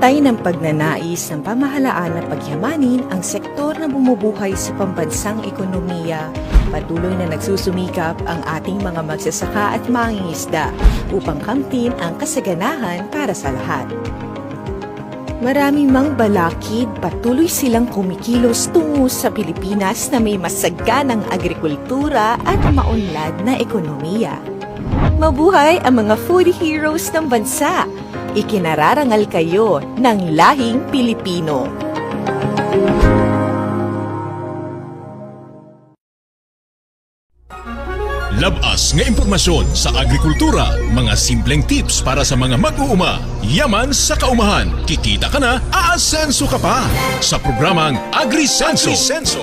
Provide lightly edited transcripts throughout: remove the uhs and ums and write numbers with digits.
Bantay ng pagnanais ng pamahalaan na pagyamanin ang sektor na bumubuhay sa pambansang ekonomiya. Patuloy na nagsusumikap ang ating mga magsasaka at mangingisda upang kamtin ang kasaganahan para sa lahat. Marami mang balakid, patuloy silang kumikilos tungo sa Pilipinas na may masaganang agrikultura at maunlad na ekonomiya. Mabuhay ang mga food heroes ng bansa! Ikinararangal kayo ng lahing Pilipino. Labas nga impormasyon sa agrikultura, mga simpleng tips para sa mga mag-uuma. Yaman sa kaumahan, kikita ka na, aasenso ka pa. Sa programang AgriSenso,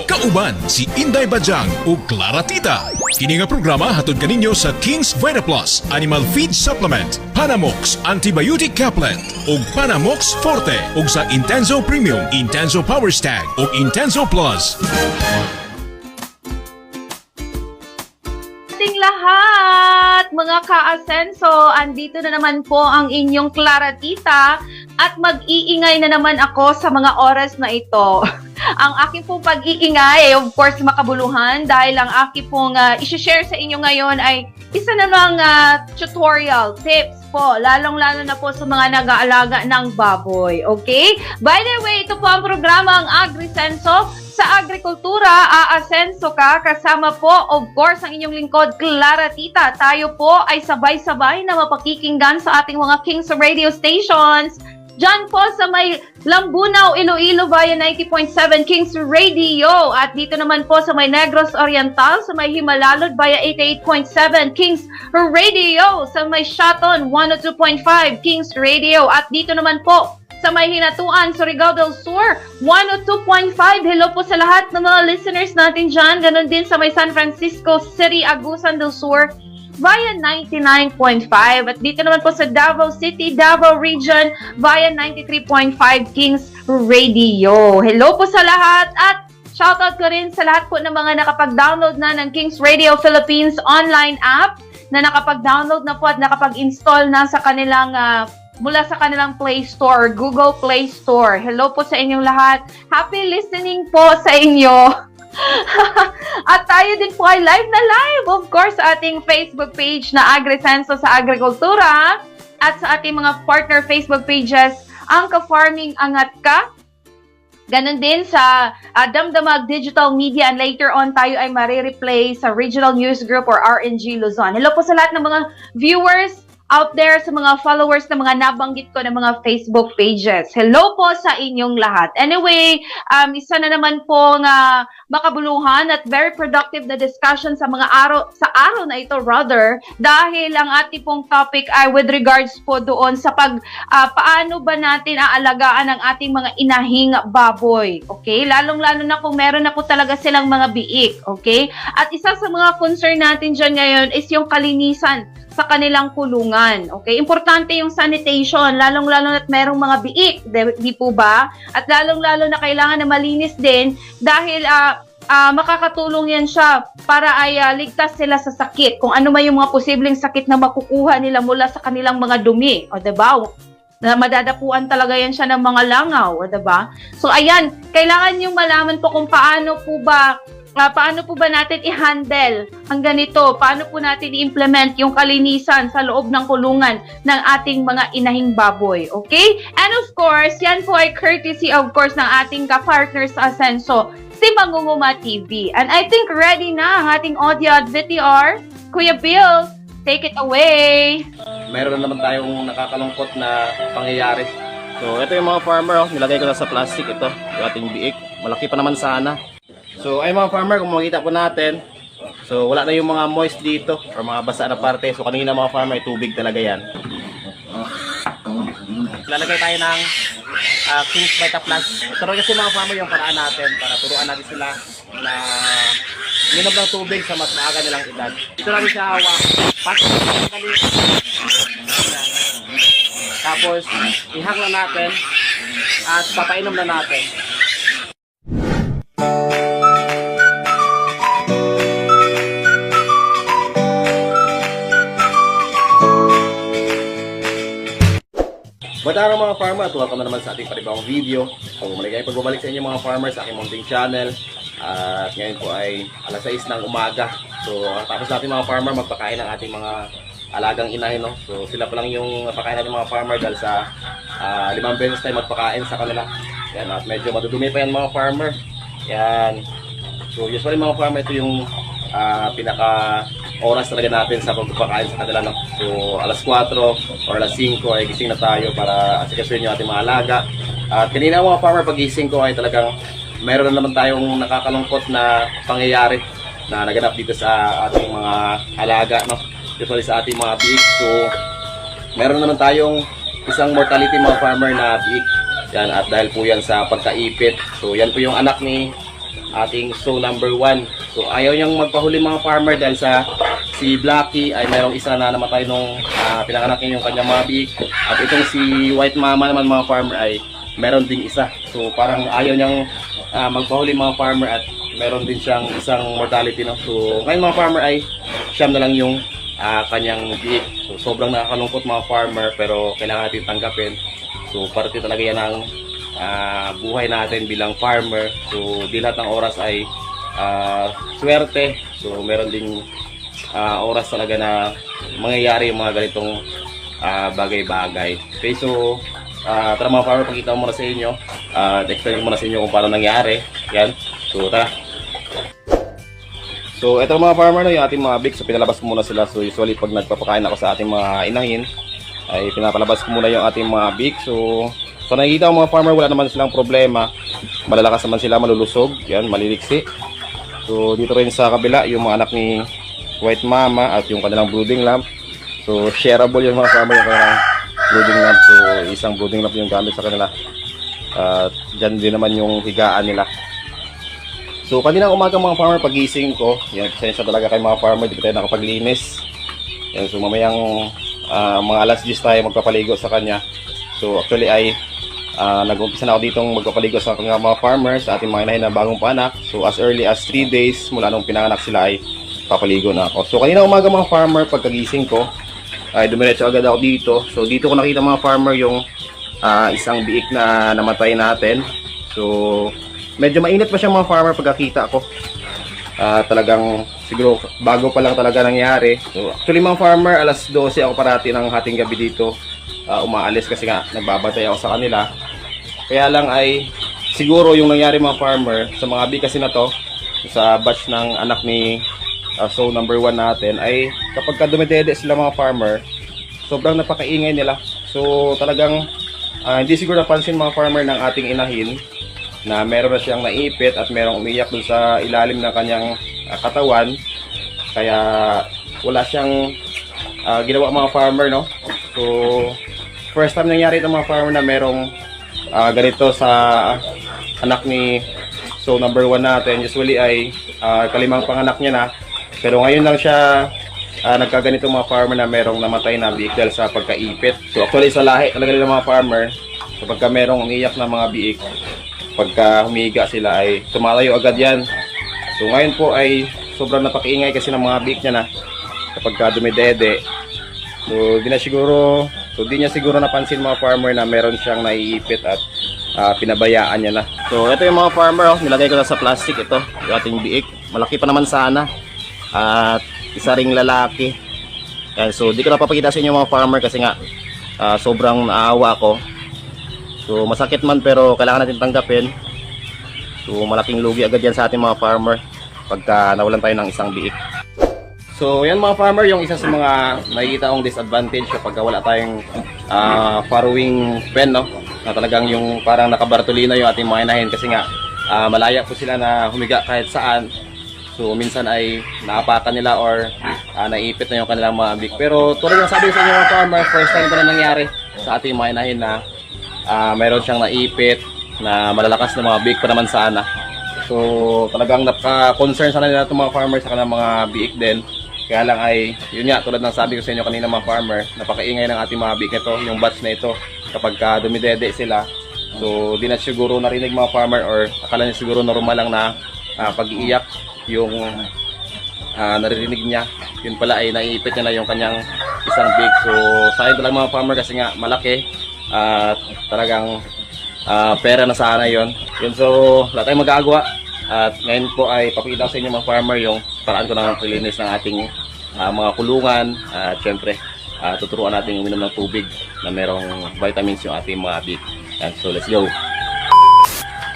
kauban si Inday Bajang ug Clara Tita. Kini nga programa hatod kaninyo sa King's VitaPlus Animal Feed Supplement, Panamox Antibiotic Caplet ug Panamox Forte ug sa Intenso Premium, Intenso Power Stag ug Intenso Plus. Lahat mga ka-asenso, andito na naman po ang inyong Clara Tita at mag-iingay na naman ako sa mga oras na ito. Ang aking pong pag-iingay, of course, makabuluhan dahil ang aking pong isi-share sa inyo ngayon ay isa namang tutorial tips po, lalong-lalo na po sa mga nag-aalaga ng baboy. Okay? By the way, ito po ang programa ang AgriSenso. Sa agrikultura, aasenso ka, kasama po, of course, ang inyong lingkod, Clara Tita. Tayo po ay sabay-sabay na mapakikinggan sa ating mga Kings Radio stations. Diyan po sa may Lambunaw, Iloilo via 90.7 Kings Radio. At dito naman po sa may Negros Oriental, sa may Himalalod via 88.7 Kings Radio. Sa may Shaton, 102.5 Kings Radio. At dito naman po sa may Hinatuan, Surigao del Sur, 102.5. Hello po sa lahat ng mga listeners natin dyan. Ganon din sa may San Francisco City, Agusan del Sur, via 99.5. At dito naman po sa Davao City, Davao Region, via 93.5 Kings Radio. Hello po sa lahat at shoutout ko rin sa lahat po ng mga nakapag-download na ng Kings Radio Philippines online app, na nakapag-download na po at nakapag-install na sa kanilang mula sa kanilang Play Store or Google Play Store. Hello po sa inyong lahat. Happy listening po sa inyo. At tayo din po ay live na live, of course, sa ating Facebook page na AgriSenso sa Agrikultura at sa ating mga partner Facebook pages, ang Ka-Farming Angat Ka. Ganon din sa Damdamag Digital Media, and later on tayo ay marireplay sa Regional News Group or RNG Luzon. Hello po sa lahat ng mga viewers out there, sa mga followers na mga nabanggit ko ng mga Facebook pages. Hello po sa inyong lahat. Anyway, isa na naman po nga makabuluhan at very productive na discussion sa araw na ito rather, dahil ang ating pong topic ay with regards po doon sa paano ba natin aalagaan ang ating mga inahing baboy. Okay? Lalong-lalo na kung meron na po talaga silang mga biik. Okay? At isa sa mga concern natin dyan ngayon is yung kalinisan sa kanilang kulungan. Okay? Importante yung sanitation, lalong-lalo na't merong mga biik, di po ba? At lalong-lalo na kailangan na malinis din dahil makakatulong yan siya para ay ligtas sila sa sakit. Kung ano man yung mga posibleng sakit na makukuha nila mula sa kanilang mga dumi. O, diba? Na madadapuan talaga yan siya ng mga langaw. O, diba? So, ayan, kailangan yung malaman po kung paano po ba natin i-handle ang ganito? Paano po natin i-implement yung kalinisan sa loob ng kulungan ng ating mga inahing baboy? Okay? And of course, yan po ay courtesy, of course, ng ating ka-partners sa Asenso, si Mangunguma TV. And I think ready na ang ating audio at VTR. Kuya Bill, take it away. Meron na naman tayong nakakalungkot na pangyayari. So, ito yung mga farmer, nilagay ko na sa plastic ito, yung ating biik. Malaki pa naman sana. So, ay mga farmer, kung makikita po natin, so wala na yung mga moist dito or mga basa na parte. So, kanina mga farmer, tubig talaga yan. Lalagay tayo ng King's VitaPlus. Ito rin kasi mga farmer yung paraan natin para turuan natin sila na minom ng tubig sa mas maaga nilang edad. Ito natin siya hawak. Tapos, ihang na natin at papainom na natin. Magandang araw mga farmer at welcome na naman sa ating panibagong video. So maligayang pagbabalik sa inyo mga farmer sa aking munting channel. At ngayon po ay alas 6 ng umaga. So tapos natin mga farmer magpakain ng ating mga alagang inahin, no? So sila pa lang yung napakain natin mga farmer dahil sa 5 beses tayo magpakain sa kanila. Yan, at medyo madudumi pa yan mga farmer. Yan. So usually mga farmer, ito yung pinaka oras talaga natin sa pagpapakain sa kanila, no? So alas 4 or alas 5 ay gising na tayo para asikasuhin yung ating mga alaga. At kanina mga farmer, pagising ko ay talagang meron na naman tayong nakakalungkot na pangyayari na naganap dito sa ating mga alaga, no? Usually sa ating mga biik. So meron naman tayong isang mortality mga farmer na biik. Yan, at dahil po yan sa pagkaipit. So yan po yung anak ni ating show number 1. So ayaw niyang magpahuli mga farmer dahil sa si Blackie ay mayroong isa na namatay nung pinanganak niya yung kanyang mga biik. At itong si White Mama naman mga farmer ay meron ding isa. So parang ayaw niyang magpahuli mga farmer at meron din siyang isang mortality, no? So ngayon mga farmer ay siyam na lang yung kanyang biik. So sobrang nakakalungkot mga farmer pero kailangan natin tanggapin. So parte talaga yan ng buhay natin bilang farmer. So di lahat ng oras ay swerte. So meron ding oras talaga na mangyayari yung mga ganitong bagay-bagay. Okay, so tara mga farmer, pakita ko muna sa inyo. Explain ko muna sa inyo kung paano nangyari. Yan. So tara. So ito mga farmer, no, yung ating mga biik. So pinalabas ko muna sila. So usually pag nagpapakain ako sa ating mga inahin ay pinapalabas ko muna yung ating mga biik. So nakikita ko mga farmer, wala naman silang problema. Malalakas naman sila, malulusog. Yan, maliliksi. So dito rin sa kabila, yung mga anak ni White Mama at yung kanilang brooding lamp. So shareable yung mga farmer, yung kanilang brooding lamp. So isang brooding lamp yung gamit sa kanila. At dyan din naman yung higaan nila. So kaninang umaga mga farmer, pagising ko, yan, pasensya talaga kay mga farmer, di tayo nakapaglinis. Yan, so mamayang mga alas 10 tayo magpapaligo sa kanya. So actually ay nag-umpisa na ako ditong magpapaligo sa mga farmer, sa ating mga inahin na bagong panak. So as early as 3 days mula nung pinanganak sila ay papaligo na ako. So kanina umaga mga farmer, pagkagising ko ay dumiretso agad ako dito. So dito ko nakita mga farmer yung isang biik na namatay natin. So medyo mainit pa siya mga farmer pagkakita ko. Talagang siguro bago pa lang talaga nangyari. So actually mga farmer, alas 12 ako parati ng hating gabi dito umaalis kasi nga nagbabantay ako sa kanila. Kaya lang ay siguro yung nangyari mga farmer sa mga biik kasi na to, sa batch ng anak ni show number 1 natin, ay kapag ka dumidede sila mga farmer, sobrang napakaingay nila. So talagang hindi siguro napansin mga farmer ng ating inahin na meron na siyang naipit at merong umiyak dun sa ilalim ng kanyang katawan. Kaya wala siyang ginawa mga farmer, no? So first time nangyari ito mga farmer na merong ganito sa anak ni show number 1 natin. Usually ay kalimang panganak niya na, pero ngayon lang siya nagkaganito mga farmer na merong namatay na biik dahil sa pagkaipit. So actually sa lahi talaga nila mga farmer, kapag merong umiyak na mga biik, pagka humiga sila ay tumalayo agad yan. So ngayon po ay sobrang napakiingay kasi ng mga biik niya na kapag ka dumidede. So di niya siguro napansin mga farmer na meron siyang naiipit at pinabayaan niya na. So ito yung mga farmer, oh, nilagay ko na sa plastic ito, yung ating biik. Malaki pa naman sana. At isa ring lalaki. Yan, so di ko na papakita sa inyo mga farmer kasi nga sobrang naawa ako. So masakit man pero kailangan natin tanggapin. So malaking lugi agad yan sa ating mga farmer pagka nawalan tayo ng isang biik. So yan mga farmer, yung isa sa mga nakikita kong disadvantage kapag wala tayong farrowing pen, no? Na talagang yung parang nakabartolina yung ating mga inahin kasi nga malaya po sila na humiga kahit saan. So minsan ay naapakan nila or naipit na yung kanilang mga biik. Pero tulad ng sabi ko sa inyo mga farmer, first time ko na nangyari sa ating mga inahin na mayroon siyang naipit na malalakas na mga biik pa naman sana. So talagang napaka-concern sana nila itong mga farmer sa kanilang mga biik din. Kaya lang ay, yun nga, tulad ng sabi ko sa inyo kanina mga farmer, napakaingay ng ating mga biik nito, yung batch na ito, kapag dumidede sila. So di na siguro narinig mga farmer or akala niya siguro normal lang na pag-iiyak yung naririnig niya. Yun pala ay naiipit niya na yung kanyang isang biik. So sa akin talaga mga farmer kasi nga malaki At talagang pera na sana yon. Yun, so wala tayong magagawa. At ngayon po ay papakita ko sa inyo mga farmer yung paraan ko ng paglinis ng ating mga kulungan. At syempre, tuturuan natin uminom ng tubig na merong vitamins yung ating mga big. And so let's go.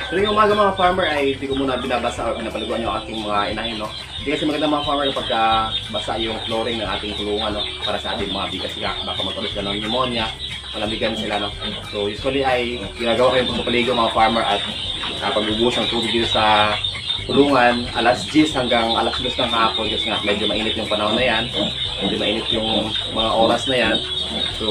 Tuwing umaga mga farmer ay hindi ko muna binabasa o pinapaliguan yung ating mga inahin, no? Hindi kasi maganda mga farmer kapag basa yung flooring ng ating kulungan, no? Para sa ating mga bigas nga, baka magkaroon sila ng pneumonia, malamigan sila, no? So usually ay ginagawa ko yung pagpapaligo mga farmer at pag-ubos ng tubig dito sa kulungan alas 10 hanggang alas 2 ng hapon kasi nga medyo mainit yung panahon na yan, medyo mainit yung mga oras na yan. So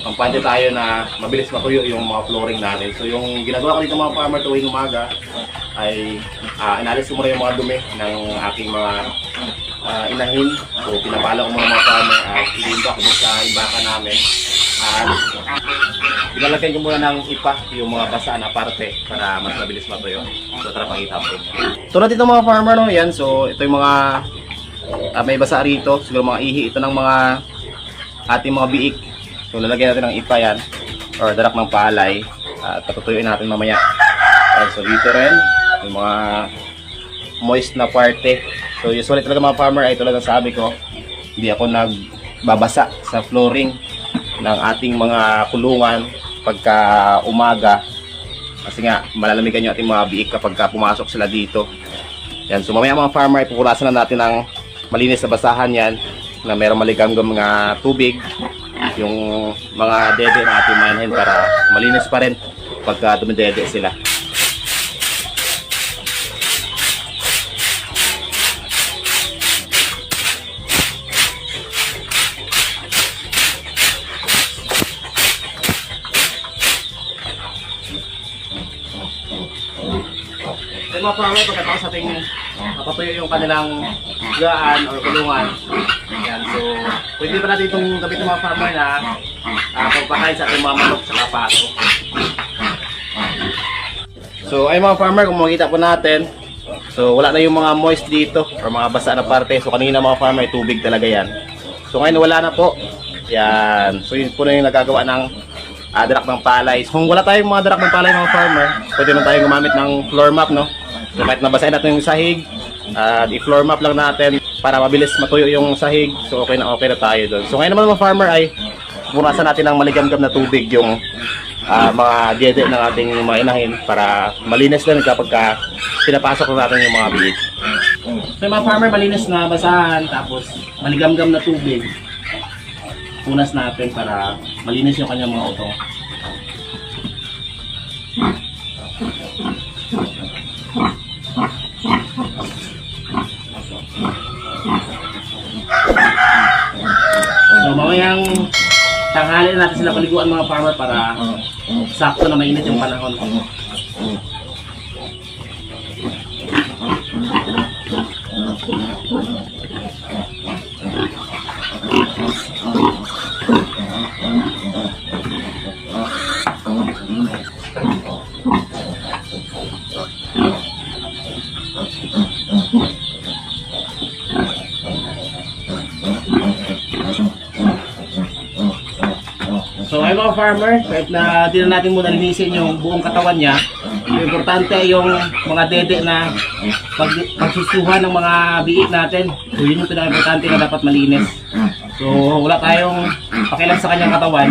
kampanya tayo na mabilis matuyo yung mga flooring natin. So yung ginagawa ko dito mga farmer tuwing umaga ay inalis ko muna yung mga dumi ng aking mga inahin. So pinapala ko muna mga farmer at ilimba ko sa imbaka namin. At ilalagay ko muna ng ipa yung mga basa na parte para mas mabilis matuyo. So tara pakita ko. Tulad dito mga farmer, no? Yan, so ito yung mga may basa rito, siguro mga ihi ito ng mga ating mga biik. So lalagyan natin ng ipa yan or darak ng palay at patutuyuin natin mamaya. So dito rin yung mga moist na parte. So usually talaga mga farmer ay tulad ng sabi ko, hindi ako nagbabasa sa flooring ng ating mga kulungan pagka umaga kasi nga malalamigan yung ating mga biik kapag pumasok sila dito. Yan, so mamaya mga farmer ay pupulasan na natin ng malinis na basahan yan na mayroong maligamgam mga tubig yung mga dede na ating manhin para malinis pa rin pagka dumidede sila. Then mga farmer, pagkatapos natin mapatuyo yung kanilang gaan or kulungan. Yan, so pwede pa natin itong gamitin mga farmer na pagpakain sa ating mga manok sa pato. So ay mga farmer, kung makikita po natin, so wala na yung mga moist dito or mga basa na parte. So kanina mga farmer, tubig talaga yan. So ngayon wala na po. Yan, so yun po na yung nagagawa ng darak ng palay. So, kung wala tayong mga darak ng palay mga farmer, pwede na tayong gumamit ng floor map, no? So kahit nabasahin natin yung sahig, i-floor map lang natin para mabilis matuyo yung sahig. So okay na tayo doon. So ngayon naman mga farmer ay punasan natin ng maligamgam na tubig yung mga dede ng ating mga inahin para malinis din kapag pinapasok na natin yung mga biik. So yung mga farmer, malinis na basahan tapos maligamgam na tubig. Punas natin para malinis yung kanyang mga utong. So mamayang tanghali na natin sila paliguan mga farmer para sakto na mainit yung panahon. So ay mga farmer, kahit na di na natin muna linisin yung buong katawan niya, yung importante ay yung mga dede na pagsusuhan ng mga biik natin. So yun yung pinaka-importante na dapat malinis. So wala tayong pakialam sa kanyang katawan.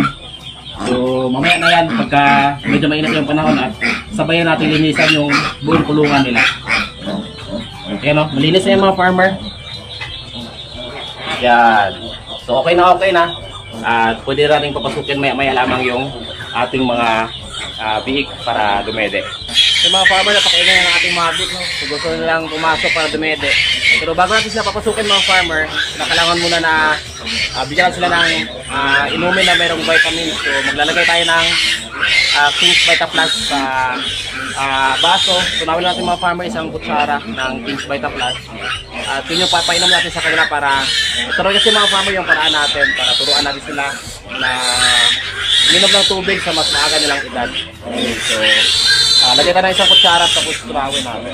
So mamaya na yan pagka medyo mainit yung panahon at sabayan natin linisan yung buong kulungan nila. Okay, no? Malinis na yung mga farmer. Yan. So okay na. At pwede natin papasukin maya lamang yung ating mga biik para dumede. Yung mga farmer, napakaingay ng ating mga biik, no? So gusto nilang pumasok para dumede. Pero bago natin sila papasukin mga farmer, kailangan muna na bigyan sila ng inumin na mayroong vitamins. So maglalagay tayo ng King's Vita Plus sa baso. So nawin natin mga farmer isang kutsara ng King's Vita Plus. At yun yung papainom natin sa kanila para turuan kasi mga farmer yung paraan natin para turuan natin sila na minom ng tubig sa mas maaga nilang edad. Okay, so lagyan tayo ng isang kutsara tapos turawin natin.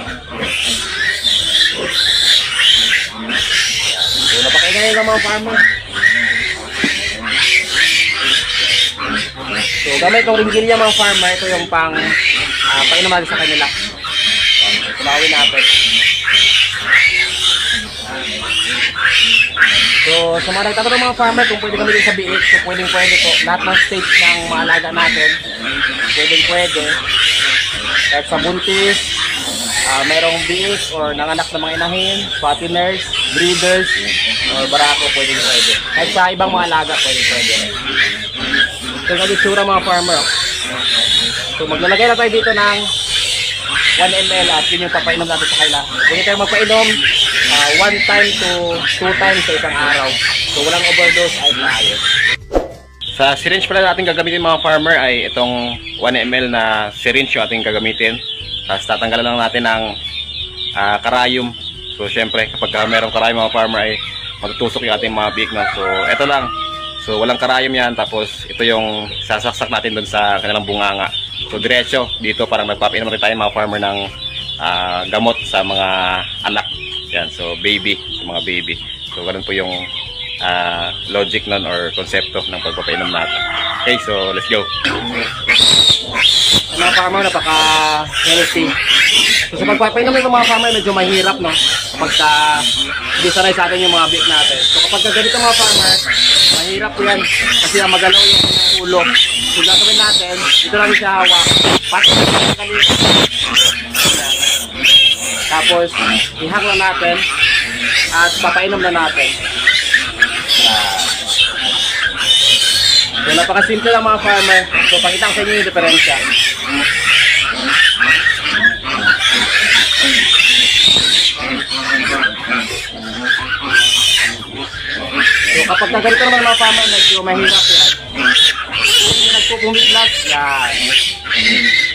So napakaingay ng mga farmer. So, gamit itong ringgilya mga farmer, ito yung painom natin sa kanila. Tulawin natin. So, sa mga nagtatanong mga farmer kung pwede kami din sa biik, so pwede po. Lahat ng stage ng mga alaga natin, pwede. Kahit sa buntis, merong biik or nanganak na mga inahin, fatteners, breeders, or barako, pwede. Kahit sa ibang mga alaga, pwede. So, yung itsura mga farmer. So, maglalagay na tayo dito ng 1 ml at yun yung papainom natin sa kanila. Pwede tayo magpainom 1 time to 2 times sa isang araw. So, walang overdose ay maayos. Sa syringe pala natin gagamitin mga farmer ay itong 1 ml na syringe yung ating gagamitin. Tapos tatanggalan lang natin ng karayom. So, syempre, kapag merong karayom mga farmer ay matutusok yung ating mga biik. No? So, ito lang. So, walang karayom yan. Tapos, ito yung sasaksak natin dun sa kanilang bunganga. So, diretso dito parang nagpapainom rin tayo mga farmer ng gamot sa mga anak. Yan, so baby, yung mga baby. So, ganun po yung logic nun or konsepto ng pagpapainom natin. Okay, so let's go. Mga farmer, napaka-healthy. So, sa pagpapainom ng mga farmer, medyo mahirap, no? Kapag hindi sanay sa atin yung mga biik natin. So, kapag ganito mga farmer, mahirap yan kasi magalaw yung ulo. So, gagawin natin, ito lang siya hawak. Pati na yung kanina. Tapos, ihang na natin at papainom na natin. So, napakasimple lang mga farmer. So, pakita ko sa inyo yung diferensya. So, kapag naganito naman mga farmer, medyo mahirap yan. Hindi nagpupumiglas, yan.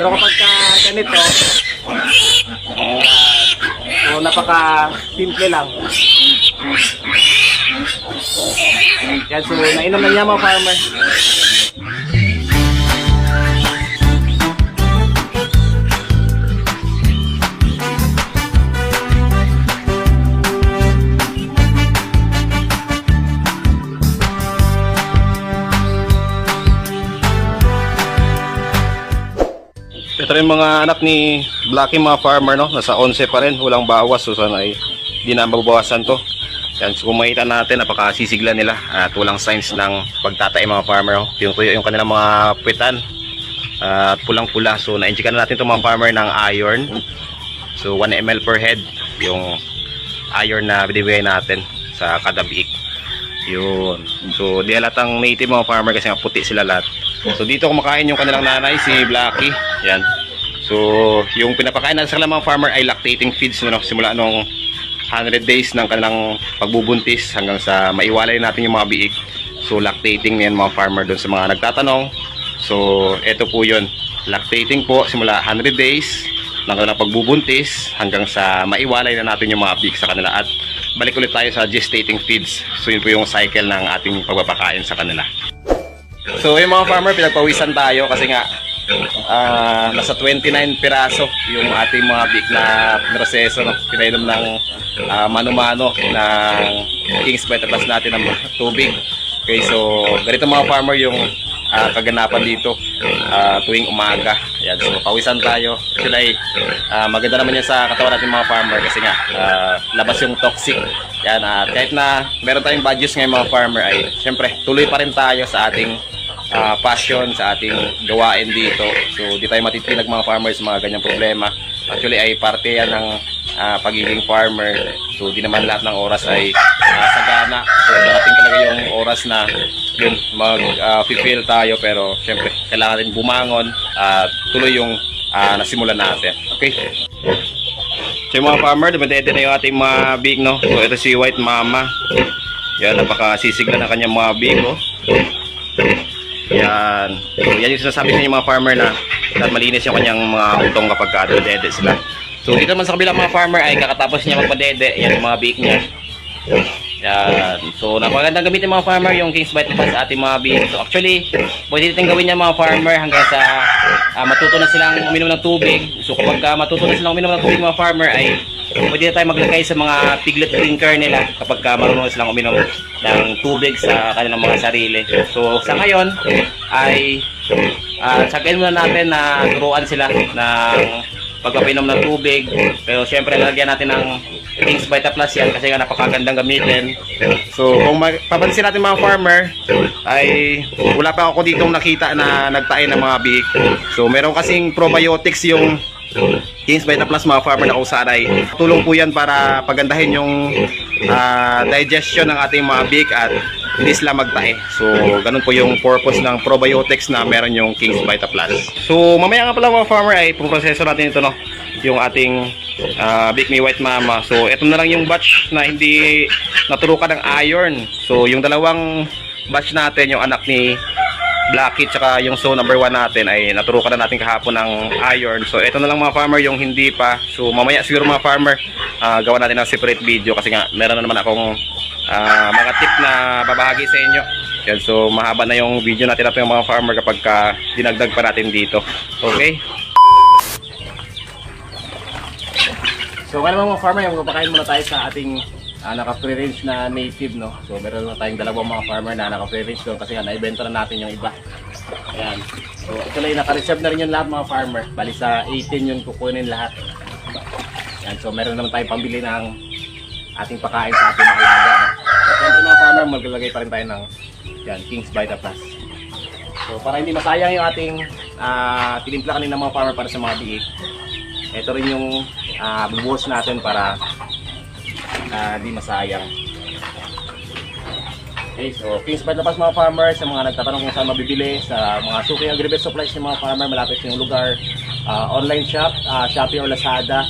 Pero kapag ganito, so, napaka-simple lang. Yan, so, nainom na niya mga farmer. Ito rin mga anak ni Blacky mga farmer, no? Nasa 11 pa rin, walang bawas. So sana ay di na mababawasan to. Yan, so kung makita natin, napakasisigla nila at walang signs ng pagtatay mga farmer, no? Tuyo yung kanilang mga puwitan at pulang-pula. So na-injikan na natin itong mga farmer ng iron. So 1 ml per head yung iron na binibigay natin sa kada biik. Yun. So di halatang native mga farmer kasi nga puti sila lahat. So dito kumakain yung kanilang nanay, si Blacky. Yan. So yung pinapakain natin sa kanilang mga farmer ay lactating feeds, no? Simula nung 100 days ng kanilang pagbubuntis hanggang sa maiwalay natin yung mga biik. So lactating yan mga farmer doon sa mga nagtatanong. So ito po yun. Lactating po simula 100 days ng kanilang pagbubuntis hanggang sa maiwalay na natin yung mga biik sa kanila. At balik ulit tayo sa gestating feeds. So yun po yung cycle ng ating pagpapakain sa kanila. So yung mga farmer, pinagpawisan tayo kasi nga nasa 29 piraso yung ating mga biik na proseso, no? Pinainom ng mano-mano ng King's Vita Plus natin ng tubig. Okay, so ganito mga farmer yung kaganapan dito tuwing umaga. Yan, so pawisan tayo. Actually, maganda naman yan sa katawan natin mga farmer kasi nga labas yung toxic. Yan, kahit na meron tayong badges ngayon mga farmer ay syempre tuloy pa rin tayo sa ating passion, sa ating gawain dito. So di tayo matitinag mga farmers sa mga ganyang problema. Actually ay parte yan ng pagiging farmer. So di naman lahat ng oras ay sagana. So darating talaga yung oras na yun mag-feel tayo, pero syempre kailangan natin bumangon at tuloy yung nasimulan natin. Okay? So yung mga farmer, dumadete na yung ating mga biik, no? So ito si White Mama. Yan, napakasisigla ng kanyang mga biik, oh. Yan. So yan yung sinasabi sa inyo mga farmer na malinis yung kanyang mga utong kapag dumadete sila. So dito naman sa kabilang mga farmer ay kakatapos niya magpadede. Yan yung mga biik niya. Yan. So, napakagandang gamitin mga farmer yung King's Bite Plus sa ating mga bihik. So, actually, pwede natin gawin yan mga farmer hanggang sa matuto na silang uminom ng tubig. So, kapag matuto na silang uminom ng tubig mga farmer, ay pwede na tayo maglagay sa mga piglet drinker nila kapag marunong na silang uminom ng tubig sa kanilang mga sarili. So, sa ngayon, ay sagayin muna natin na turuan sila ng pagpapinom ng tubig. Pero syempre nalagyan natin ng King's Vita Plus yan kasi nga napakagandang gamitin. So kung papansin natin mga farmer, ay wala pa ako ditong nakita na nagtae ng mga bihik. So meron kasing probiotics yung King's Vita Plus mga farmer na kung saan ay tulong po yan para pagandahin yung digestion ng ating mga bihik at hindi sila magtae. So ganun po yung purpose ng probiotics na meron yung King's Vita Plus. So mamaya nga pala mga farmer ay puproseso natin ito, no, yung ating Big Me White Mama. So ito na lang yung batch na hindi naturukan ng iron. So yung dalawang batch natin, yung anak ni Blackie tsaka yung so number 1 natin ay naturukan na natin kahapon ng iron. So ito na lang mga farmer yung hindi pa. So mamaya siguro mga farmer gawa natin ng separate video kasi nga meron na naman akong mga tip na babahagi sa inyo. Yan, so mahaba na yung video natin natin yung mga farmer kapag dinagdag pa natin dito. Okay? So kaya naman mga farmer, magpapakain muna tayo sa ating naka-free range na native, no. So meron na tayong dalawang mga farmer na naka-free range doon kasi nga naibenta na natin yung iba. Ayan. So ito lang, naka-reserve na rin yung lahat mga farmer. Bali sa 18 yung kukunin lahat. Ayan, so meron naman tayong pambili ng ating pakain sa ating mga alaga. So mga farmer, maglalagay pa rin tayo ng yan, King's Vita Plus. So para hindi masayang yung ating tinimpla kanina mga farmer para sa mga bihik, ito rin yung bubuhos natin para di masayang. Okay, so King's Vita Plus mga farmer, sa mga nagtatanong kung saan mabibili, sa mga suking agribet supplies ng mga farmer, malapit yung lugar, online shop, Shopee or Lazada.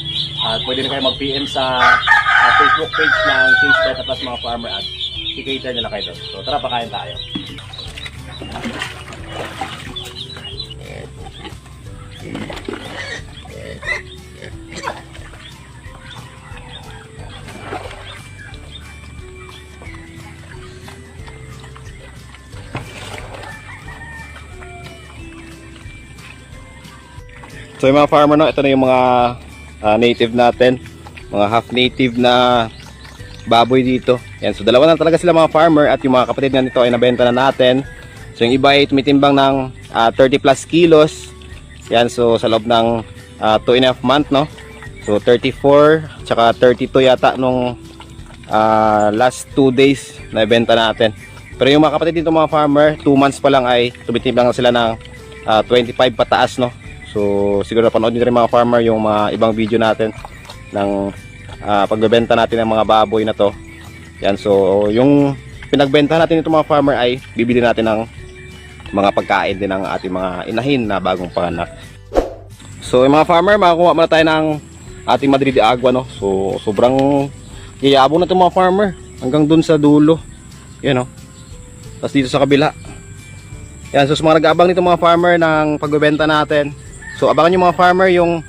Pwede na kayo mag-PM sa Facebook page ng King's Vita Plus mga farmer at i-cater nila kayo doon. So tara, pakain tayo. So yung mga farmer, no, ito na yung mga native natin, mga half native na baboy dito. Yan, so dalawa na talaga sila mga farmer at yung mga kapatid nga nito ay nabenta na natin. So yung iba ay tumitimbang ng 30 plus kilos. Yan, so sa loob ng 2.5 month, no. So 34 tsaka 32 yata nung last 2 days na ibenta natin. Pero yung mga kapatid dito mga farmer, 2 months pa lang ay tumitimbang na sila ng 25 pataas, no. So siguro napanood nyo rin mga farmer yung mga ibang video natin ng pagbebenta natin ng mga baboy na to. Yan, so yung pinagbenta natin ito mga farmer ay bibili natin ng mga pagkain din ng ating mga inahin na bagong panganak. So yung mga farmer, makakuha muna tayo ng ating Madrid de Agua, no. So sobrang yayabong na ito mga farmer hanggang dun sa dulo. Yan, no. Tapos dito sa kabila. Yan, so sa mga nag-aabang nito mga farmer ng pagbebenta natin, so abangan nyo mga farmer yung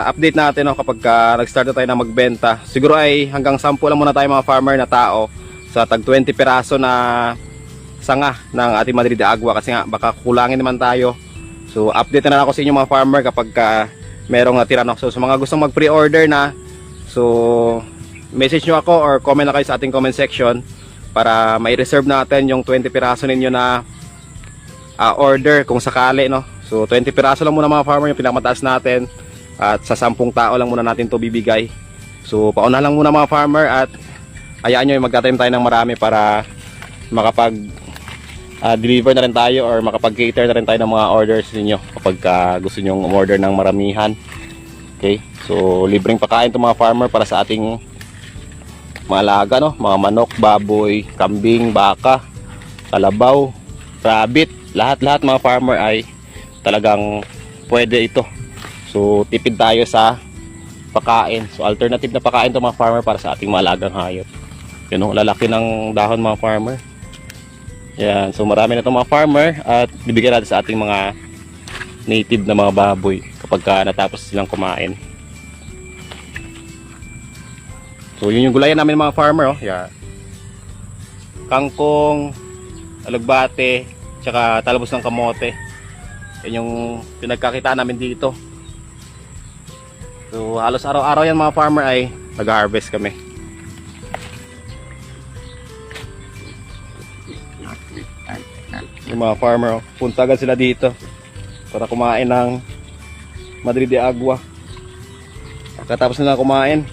update natin, no, kapag nag-start na tayo na magbenta. Siguro ay hanggang 10 lang muna tayo mga farmer na tao sa tag 20 piraso na sanga ng ating Madrid de Agua kasi nga baka kulangin naman tayo. So update na lang ako sa inyo mga farmer kapag merong natira, no. So sa mga gustong mag pre-order na, so message nyo ako or comment na kayo sa ating comment section para may reserve natin yung 20 piraso ninyo na order kung sakali, no. So 20 piraso lang muna mga farmer yung pinakamataas natin at sa 10 tao lang muna natin to bibigay. So pauna lang muna mga farmer at hayaan nyo yung magtatanim tayo ng marami para makapag deliver na rin tayo or makapag-cater na rin tayo ng mga orders ninyo kapag gusto nyo umorder ng maramihan. Okay, so libreng pakain to mga farmer para sa ating mga alaga, no? Mga manok, baboy, kambing, baka, kalabaw, rabbit, lahat-lahat mga farmer ay talagang pwede ito. So tipid tayo sa pakain. So alternative na pakain to mga farmer para sa ating mga alagang hayop. Yun, no? Lalaki ng dahon mga farmer. Yan, so marami na itong mga farmer at bibigyan natin sa ating mga native na mga baboy kapag natapos silang kumain. So yun yung gulayan namin mga farmer, oh. Yan. kangkong, alugbate, tsaka talbos ng kamote. Yan yung pinagkakita namin dito. So halos araw-araw yan mga farmer ay nag-harvest kami. Yung mga farmer, punta agad sila dito para kumain ng Madrid de Agua. Katapos nila kumain.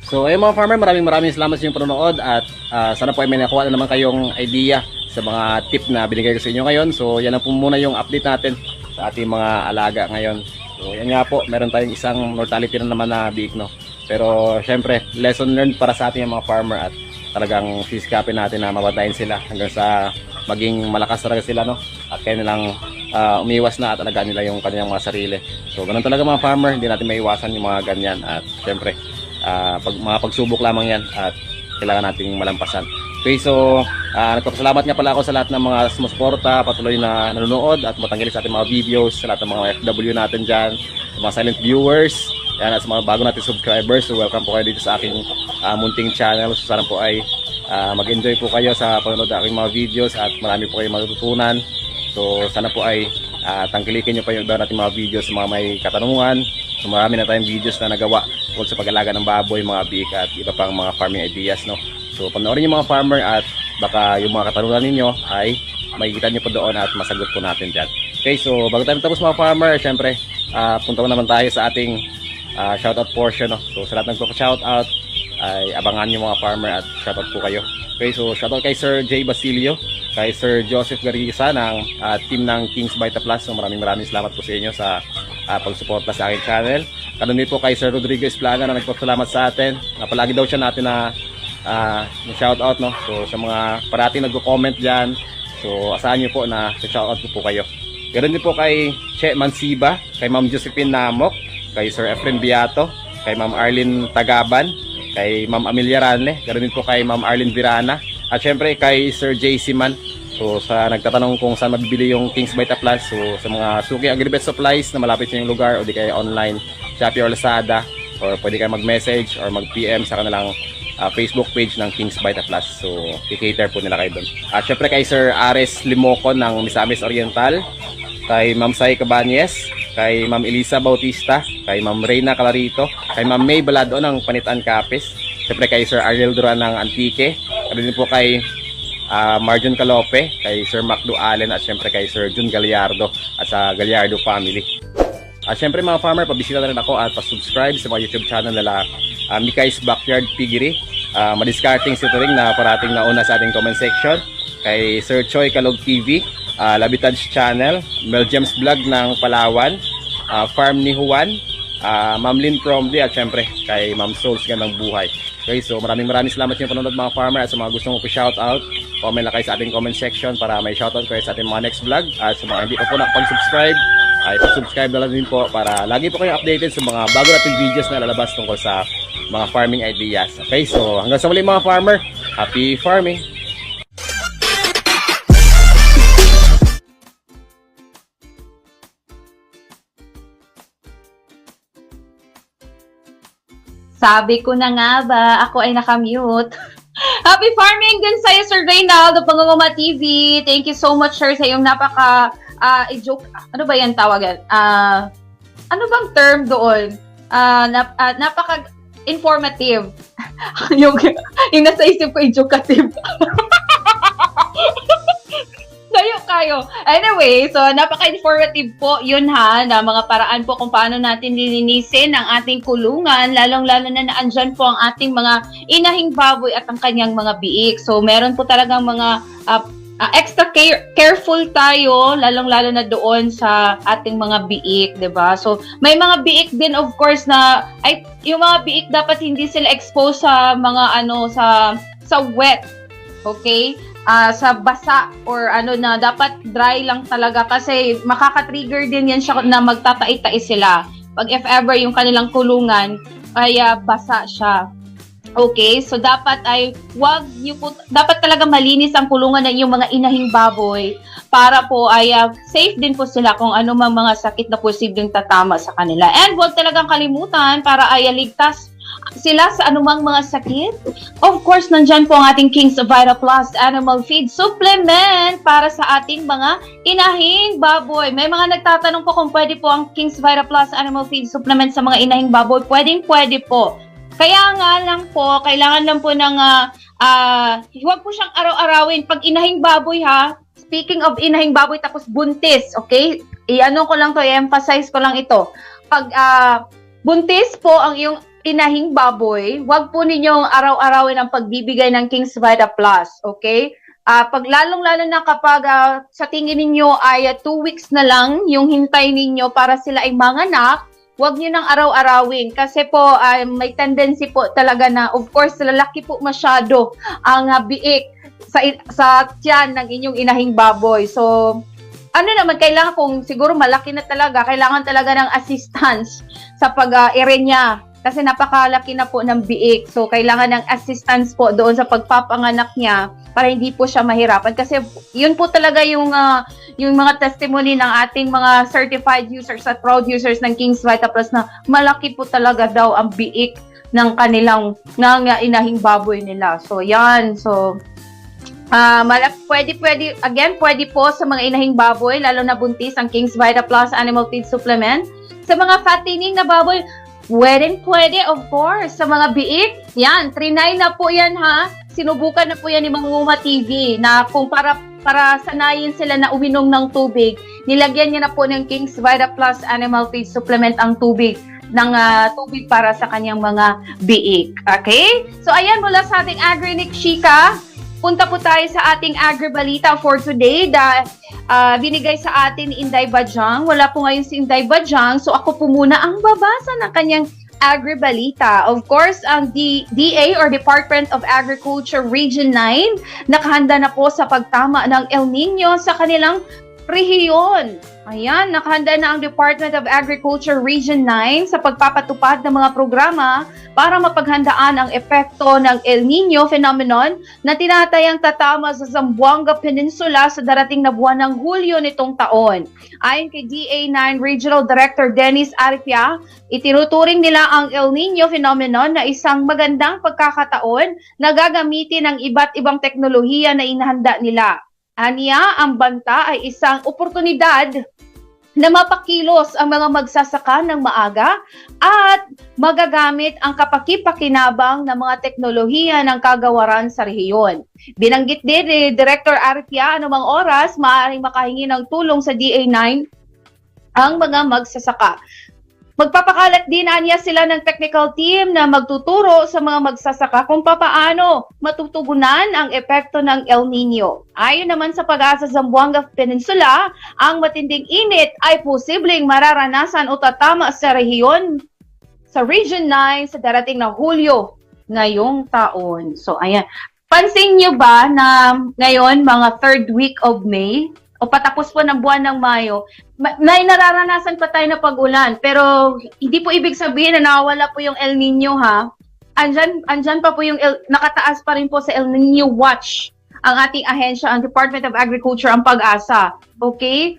So ayun mga farmer, maraming salamat sa inyong panonood at sana po ay may nakuha na naman kayong idea sa mga tip na binigay ko sa inyo ngayon. So yan na po muna yung update natin sa ating mga alaga ngayon. So yan nga po, meron tayong isang mortality na naman na biik, no. Pero syempre, lesson learned para sa ating mga farmer at talagang sisikapin natin na mabatayin sila hanggang sa maging malakas talaga sila, no. At kaya nilang umiwas na at alagaan nila yung kanilang mga sarili. So ganun talaga mga farmer, hindi natin maiwasan yung mga ganyan at syempre mga pagsubok lamang yan at kailangan nating malampasan. Okay, so nagpapasalamat nga pala ako sa lahat ng mga sumusuporta, patuloy na nanonood at matanggilis sa ating mga videos, sa lahat ng mga FW natin dyan, sa mga silent viewers, yan, at sa mga bago natin subscribers. So welcome po kayo dito sa aking munting channel. So sana po ay mag-enjoy po kayo sa panonood ng aking mga videos at marami po kayong matututunan. So sana po ay tangkilikin nyo pa yung iba natin mga videos sa mga may katanungan. So marami na tayong videos na nagawa tungkol sa pag-alaga ng baboy, mga biik at iba pang mga farming ideas, no. So panoorin nyo mga farmer at baka yung mga katanungan ninyo ay makikita nyo po doon at masagot po natin dyan. Okay, so bago tayo tapos mga farmer, syempre punta mo naman tayo sa ating shoutout portion, no. So sa lahat ng shoutout ay abangan nyo mga farmer at shoutout po kayo. Okay, so shoutout kay Sir J. Basilio, kay Sir Joseph Garisa ng team ng Kings Vita Plus. So maraming salamat po sa inyo sa pagsuporta sa aking channel. Kanon din po kay Sir Rodrigo Esplana na nagpapasalamat sa atin. Palagi daw siya natin na shoutout, no. So sa mga parating nagko-comment diyan, so asahan niyo po na shoutout po kayo. Ganoon din po kay Che Mansiba, kay Ma'am Josephine Namok, kay Sir Efren Biato, kay Ma'am Arlene Tagaban, kay Ma'am Amelia Ranle, ganoon din po kay Ma'am Arlene Virana, at syempre kay Sir JC Man. So sa nagtatanong kung saan mabibili yung Kings Vita Plus, so sa mga suki agribet supplies na malapit sa inyong lugar o di kaya online, Shopee or Lazada, or pwede kayo mag-message or mag-PM sa kanilang Facebook page ng Kings Vita Plus. So i-cater po nila kayo doon. At syempre kay Sir Ares Limocon ng Misamis Oriental, kay Ma'am Sai Cabañez, kay Ma'am Elisa Bautista, kay Ma'am Reyna Calarito, kay Ma'am May Balado ng Panitan Capis, syempre kay Sir Ariel Duran ng Antique, at din po kay Marjon Calope, kay Sir Macdo Allen, at syempre kay Sir Jun Gallardo at sa Gallardo family. At syempre mga farmer, pabisita na rin ako at pa-subscribe sa mga YouTube channel nila Mikay's Backyard Piggery, Madiscarding Tutoring na parating nauna sa ating comment section, kay Sir Choi Kalog TV, Labitage Channel, Mel James Vlog ng Palawan, Farm ni Juan, Ma'am Lynn Promley, at syempre kay Ma'am Souls Gandang Buhay. Okay, so maraming salamat sa panonood mga farmer, at sa mga gustong po-shoutout, comment na kayo sa ating comment section para may shoutout kayo sa ating mga next vlog. At sa mga hindi pa po nakapag-subscribe, ay subscribe na lang din po para lagi po kayo updated sa mga bago nating videos na lalabas tungkol sa mga farming ideas. Okay, so hanggang sa muli mga farmer, happy farming! Sabi ko na nga ba, ako ay nakamute. Happy farming din sa'yo, Sir Reynaldo, Pangunguma TV. Thank you so much, sir, sa iyong joke. Ano ba yan tawagan? Ano bang term doon? Napaka-informative. yung nasa isip ko, educative. Layo kayo. Anyway, so napaka-informative po yun ha, na mga paraan po kung paano natin lilinisin ang ating kulungan, lalong-lalo na naandyan po ang ating mga inahing baboy at ang kanyang mga biik. So meron po talagang mga extra careful tayo, lalong-lalo na doon sa ating mga biik, 'di ba? So may mga biik din of course na yung mga biik dapat hindi sila exposed sa mga sa wet. Okay? Sa basa or na dapat dry lang talaga kasi makaka-trigger din yan siya na magtatai-tai sila pag if ever yung kanilang kulungan ay basa siya. Okay, so dapat dapat talaga malinis ang kulungan ng yung mga inahing baboy para po ay safe din po sila kung ano mga sakit na posibleng tatama sa kanila. And huwag talagang kalimutan para ay ligtas sila sa anumang mga sakit. Of course, nandyan po ang ating King's Vita Plus Animal Feed Supplement para sa ating mga inahing baboy. May mga nagtatanong po kung pwede po ang King's Vita Plus Animal Feed Supplement sa mga inahing baboy. Pwede po. Kaya nga lang po, kailangan lang po ng huwag po siyang araw-arawin. Pag inahing baboy ha, speaking of inahing baboy tapos buntis, okay? I-ano ko lang to, i-emphasize ko lang ito. Pag buntis po ang iyong inahing baboy, huwag po ninyong araw-arawin ang pagbibigay ng King's Vita Plus, okay? Pag lalong-lalo na kapag sa tingin ninyo ay 2 weeks na lang yung hintay ninyo para sila ay manganak, huwag nyo nang araw-arawin kasi po may tendency po talaga na, of course, lalaki po masyado ang biik sa tiyan ng inyong inahing baboy. So, ano naman, kailangan kung siguro malaki na talaga, kailangan talaga ng assistance sa pag-ere niya. Kasi napakalaki na po ng biik. So, kailangan ng assistance po doon sa pagpapanganak niya para hindi po siya mahirapan. Kasi yun po talaga yung mga testimony ng ating mga certified users at proud users ng King's Vita Plus na malaki po talaga daw ang biik ng kanilang inahing baboy nila. So, yan. So, pwede po sa mga inahing baboy, lalo na buntis, ang King's Vita Plus Animal Feed Supplement. Sa mga fattening na baboy, pwede, of course. Sa mga biik, yan, trinay na po yan ha. Sinubukan na po yan ni Manguma TV na kung para sanayin sila na uminom ng tubig, nilagyan niya na po ng King's Vita Plus Animal Feed Supplement ang tubig tubig para sa kanyang mga biik. Okay? So, ayan, mula sa ating Agri-Nick Chika, punta po tayo sa ating Agri-Balita for today dahil binigay sa atin ni Inday Bajang. Wala po ngayon si Inday Bajang, so ako po muna ang babasa ng kanyang Agri-Balita. Of course, ang DA or Department of Agriculture Region 9 nakahanda na po sa pagtama ng El Nino sa kanilang rehiyon. Ayan, nakahanda na ang Department of Agriculture Region 9 sa pagpapatupad ng mga programa para mapaghandaan ang epekto ng El Nino phenomenon na tinatayang tatama sa Zamboanga Peninsula sa darating na buwan ng Hulyo nitong taon. Ayon kay DA9 Regional Director Dennis Aripia, itinuturing nila ang El Nino phenomenon na isang magandang pagkakataon na gagamitin ng iba't ibang teknolohiya na inahanda nila. Aniya, ang banta ay isang oportunidad na mapakilos ang mga magsasaka ng maaga at magagamit ang kapakipakinabang ng mga teknolohiya ng kagawaran sa rehiyon. Binanggit din ni Director Aripia, anumang oras maaaring makahingi ng tulong sa DA9 ang mga magsasaka. Magpapakalat din niya sila ng technical team na magtuturo sa mga magsasaka kung papaano matutugunan ang epekto ng El Nino. Ayon naman sa Pag-asa Zamboanga Peninsula, ang matinding init ay posibleng mararanasan o tatama sa rehiyon sa Region 9 sa darating na Hulyo ngayong taon. So ayan, pansin nyo ba na ngayon mga 3rd week of May o patapos po ng buwan ng Mayo, may nararanasan pa tayo na pag-ulan. Pero hindi po ibig sabihin na nawawala po yung El Nino ha. Andyan pa po yung nakataas pa rin po sa El Nino Watch ang ating ahensya, ang Department of Agriculture, ang Pag-asa. Okay?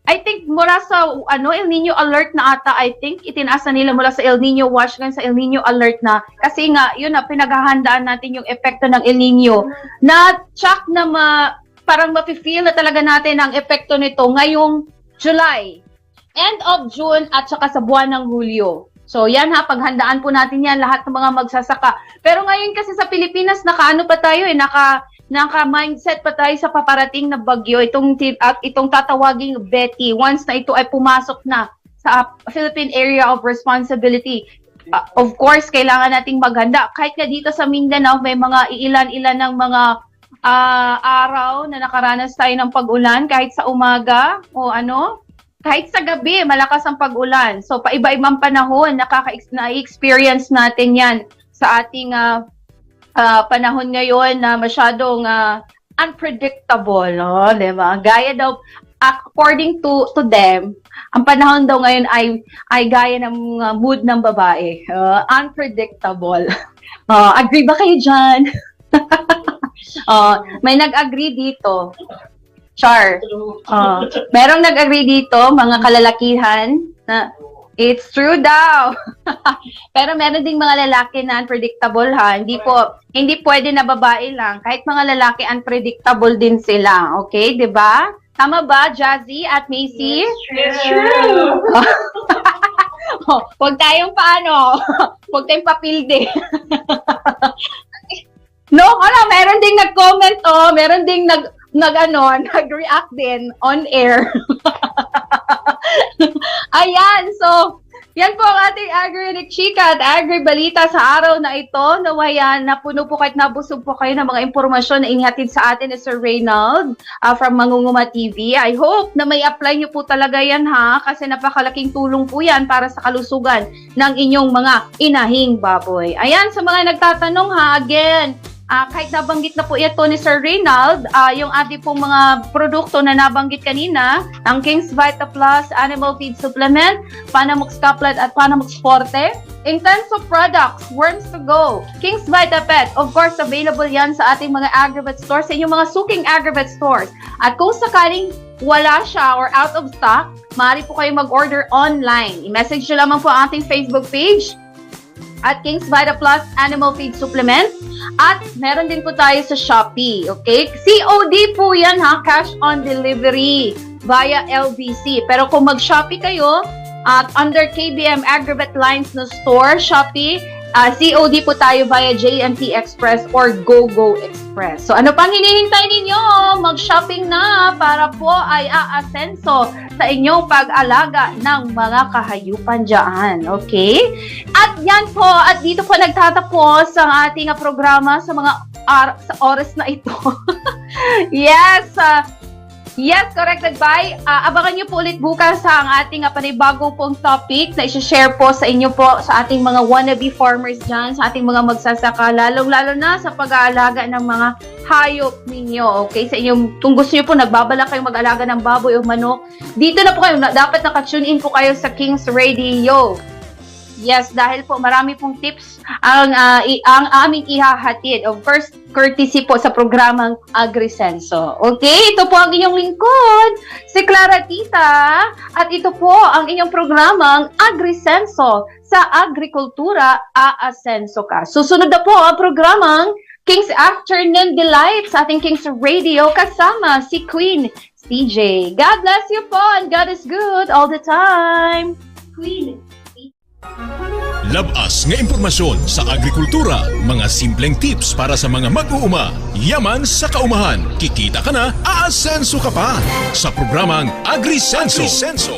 I think mula sa El Nino Alert na ata, I think itinaas na nila mula sa El Nino Watch ngayon sa El Nino Alert na. Kasi nga, yun na, pinaghahandaan natin yung epekto ng El Nino. Na-check na parang mafe-feel na talaga natin ang epekto nito ngayong July, end of June at saka sa buwan ng Hulyo. So yan ha, paghandaan po natin yan lahat ng mga magsasaka. Pero ngayon kasi sa Pilipinas naka-ano pa tayo naka-mindset pa tayo sa paparating na bagyo, itong tatawaging Betty once na ito ay pumasok na sa Philippine Area of Responsibility. Of course, kailangan nating maghanda. Kahit na dito sa Mindanao may mga ilan-ilan ng mga araw na nakaranas tayo ng pag-ulan kahit sa umaga o kahit sa gabi malakas ang pag-ulan. So paiba-ibang panahon na-experience natin yan sa ating panahon ngayon na masyadong unpredictable, no? Diba? Gaya daw, according to them, ang panahon daw ngayon ay gaya ng mood ng babae. Unpredictable. Agree ba kayo dyan? May nag-agree dito. Char. Merong nag-agree dito, mga kalalakihan, na It's true daw. Pero meron ding mga lalaki na unpredictable ha. Hindi pwede na babae lang. Kahit mga lalaki unpredictable din sila. Okay, 'di ba? Tama ba, Jazzy at Macy? It's true. Huwag tayong huwag tayong papilde. No, meron ding nag-comment meron ding nag-react din on air. Ayan, so yan po ang ating Agri Chika at Agri Balita sa araw na ito. Nawayan, napuno po kahit nabusog po kayo ng mga impormasyon na inihatid sa atin ni Sir Reynald from Mangunguma TV. I hope na may apply nyo po talaga yan ha, kasi napakalaking tulong po yan para sa kalusugan ng inyong mga inahing baboy. Ayan, sa mga nagtatanong ha, again, kahit nabanggit na po ito ni Sir Reynald, yung ating pong mga produkto na nabanggit kanina, ang King's Vita Plus Animal Feed Supplement, Panamox Couplet at Panamox Forte, Intenso Products, Worms to Go, King's Vita Pet, of course, available yan sa ating mga Agrivet stores, sa inyong mga suking Agrivet stores. At kung sakaling wala siya or out of stock, maaari po kayong mag-order online. I-message nyo lamang po ang ating Facebook page at King's Vita Plus Animal Feed Supplement. At meron din po tayo sa Shopee, okay? COD po yan ha, cash on delivery via LBC. Pero kung mag-Shopee kayo at under KBM Agrivet Lines na store, Shopee, COD po tayo via JNT Express or GoGo Express. So ano pang hinihintay ninyo? Mag-shopping na para po ay aasenso sa inyong pag-alaga ng mga kahayupan dyan. Okay? At yan po, at dito po nagtatapos ang ating programa sa mga sa oras na ito. Yes, yes, corrected by. Abangan nyo po ulit bukas ang ating panibago pong topic na i-share po sa inyo po sa ating mga wannabe farmers dyan, sa ating mga magsasaka, lalong-lalo na sa pag-aalaga ng mga hayop ninyo. Okay, sa inyong, kung gusto nyo po, nagbabala kayong mag-alaga ng baboy o manok, dito na po kayo, dapat nakatune in po kayo sa King's Radio. Yes, dahil po marami pong tips ang aming ihahatid. Of course, courtesy po sa programang AgriSenso. Okay, ito po ang inyong lingkod, si Clara Tita. At ito po ang inyong programang AgriSenso. Sa agrikultura, aasenso ka. Susunod na po ang programang King's Afternoon Delight sa ating King's Radio kasama si Queen CJ. God bless you po and God is good all the time. Queen. Labas nga impormasyon sa agrikultura, mga simpleng tips para sa mga mag-uuma. Yaman sa kaumahan, kikita ka na, aasenso ka pa. Sa programang AgriSenso,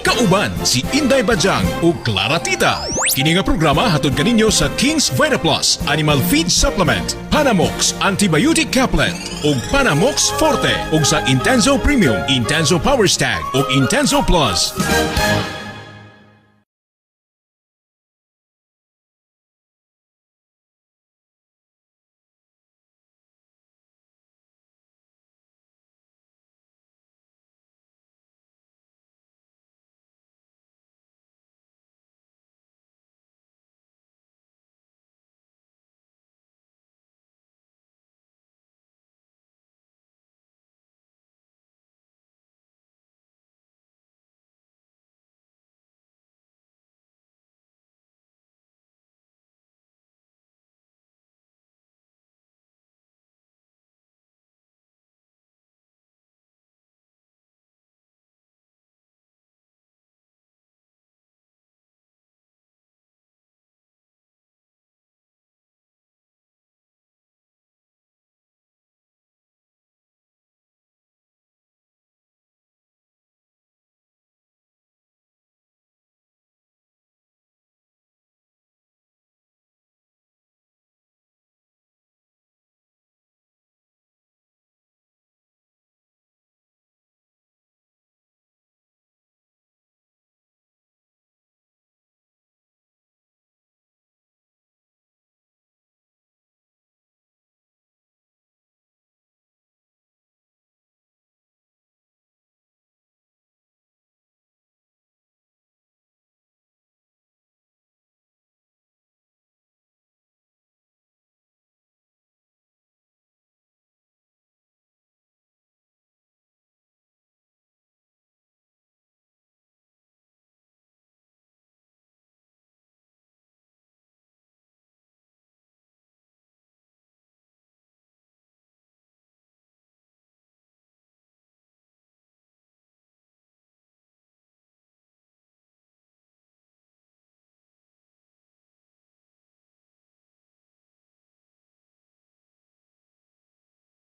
kauban si Inday Bajang o Clara Tita. Kini nga programa hatod kaninyo sa King's Vita Plus Animal Feed Supplement, Panamox Antibiotic Caplet o Panamox Forte o sa Intenso Premium, Intenso Power Stag o Intenso Plus.